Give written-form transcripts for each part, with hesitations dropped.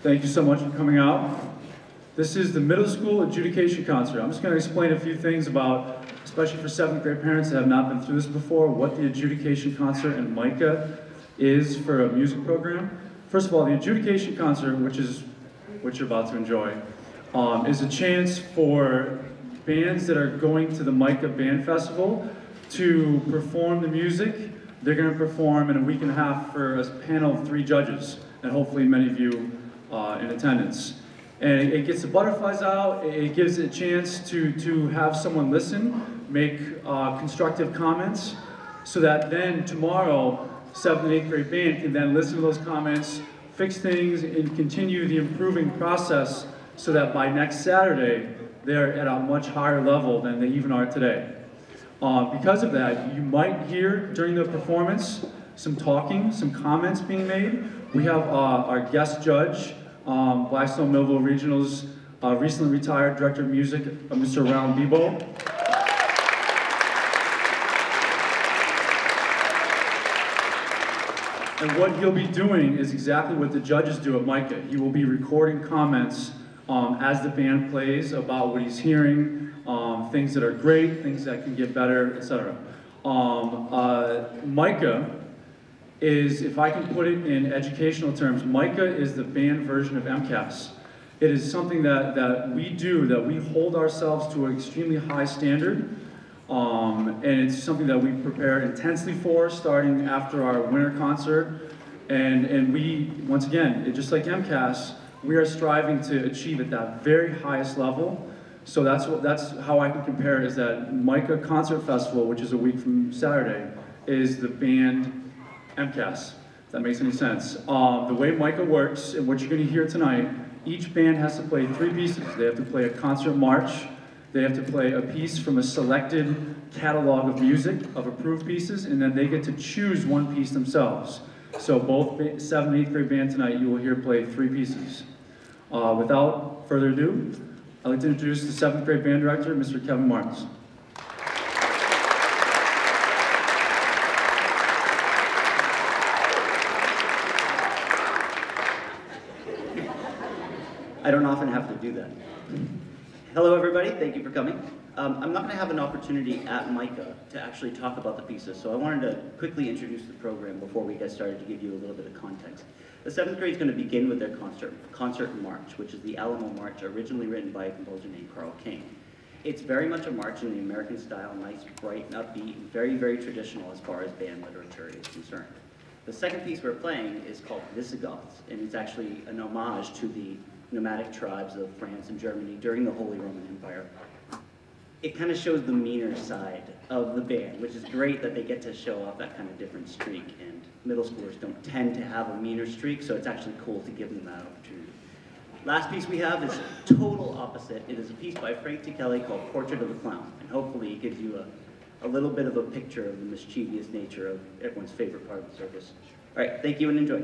Thank you so much for coming out. This is the middle school adjudication concert. I'm just going to explain a few things about, especially for 7th grade parents that have not been through this before, what the adjudication concert and MICA is for a music program. First of all, the adjudication concert, which you're about to enjoy, is a chance for bands that are going to the MICA Band Festival to perform the music. They're going to perform in a week and a half for a panel of 3 judges, and hopefully many of you in attendance. And it gets the butterflies out, it gives it a chance to have someone listen, make constructive comments, so that then tomorrow, 7th and 8th grade band can then listen to those comments, fix things, and continue the improving process so that by next Saturday, they're at a much higher level than they even are today. Because of that, you might hear during the performance some talking, some comments being made. We have our guest judge, Blackstone Millville Regional's recently retired director of music, Mr. Ron Bebo. And what he'll be doing is exactly what the judges do at MICA. He will be recording comments as the band plays about what he's hearing, things that are great, things that can get better, etc. MICA is, if I can put it in educational terms, MICA is the band version of MCAS. It is something that we do, that we hold ourselves to an extremely high standard, and it's something that we prepare intensely for, starting after our winter concert. And we, once again, just like MCAS, we are striving to achieve at that very highest level. So that's how I can compare it, is that MICA Concert Festival, which is a week from Saturday, is the band MCAS, if that makes any sense. The way MICA works, and what you're going to hear tonight, each band has to play 3 pieces. They have to play a concert march, they have to play a piece from a selected catalog of music, of approved pieces, and then they get to choose 1 piece themselves. So both 7th and 8th grade band tonight, you will hear play 3 pieces. Without further ado, I'd like to introduce the 7th grade band director, Mr. Kevin Martins. I don't often have to do that. Hello everybody, thank you for coming. I'm not going to have an opportunity at MICA to actually talk about the pieces, so I wanted to quickly introduce the program before we get started to give you a little bit of context. The 7th grade is going to begin with their concert march, which is the Alamo March, originally written by a composer named Carl King. It's very much a march in the American style, nice, bright, and upbeat, and very, very traditional as far as band literature is concerned. The second piece we're playing is called Visigoths, and it's actually an homage to the nomadic tribes of France and Germany during the Holy Roman Empire. It kind of shows the meaner side of the band, which is great that they get to show off that kind of different streak, and middle schoolers don't tend to have a meaner streak, so it's actually cool to give them that opportunity. Last piece we have is total opposite. It is a piece by Frank Kelly called Portrait of a Clown, and hopefully it gives you a little bit of a picture of the mischievous nature of everyone's favorite part of the circus. All right, thank you and enjoy.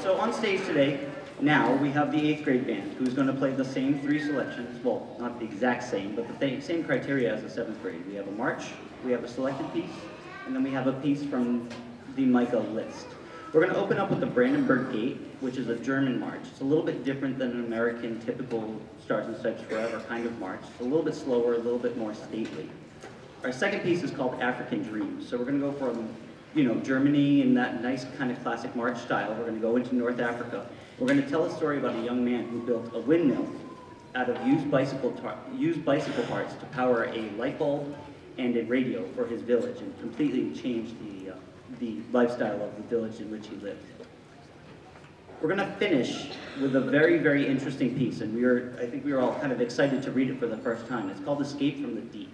So on stage today, now, we have the 8th grade band, who's going to play the same 3 selections, well, not the exact same, but the same criteria as the 7th grade. We have a march, we have a selected piece, and then we have a piece from the MICA list. We're going to open up with the Brandenburg Gate, which is a German march. It's a little bit different than an American typical Stars and Stripes Forever kind of march. It's a little bit slower, a little bit more stately. Our second piece is called African Dreams. So we're going to go from, Germany in that nice kind of classic march style. We're going to go into North Africa. We're going to tell a story about a young man who built a windmill out of used bicycle parts to power a light bulb and a radio for his village, and completely changed the lifestyle of the village in which he lived. We're going to finish with a very, very interesting piece, and I think we were all kind of excited to read it for the first time. It's called Escape from the Deep.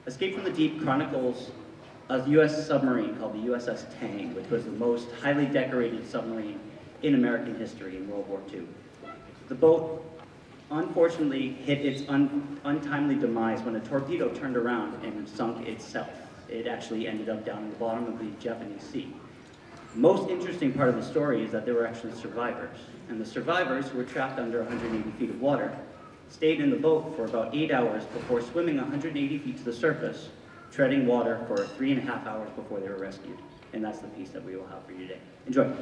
Escape from the Deep chronicles a U.S. submarine called the USS Tang, which was the most highly decorated submarine in American history in World War II. The boat unfortunately hit its untimely demise when a torpedo turned around and sunk itself. It actually ended up down in the bottom of the Japanese Sea. The most interesting part of the story is that there were actually survivors. And the survivors, who were trapped under 180 feet of water, stayed in the boat for about 8 hours before swimming 180 feet to the surface, treading water for 3.5 hours before they were rescued. And that's the piece that we will have for you today. Enjoy.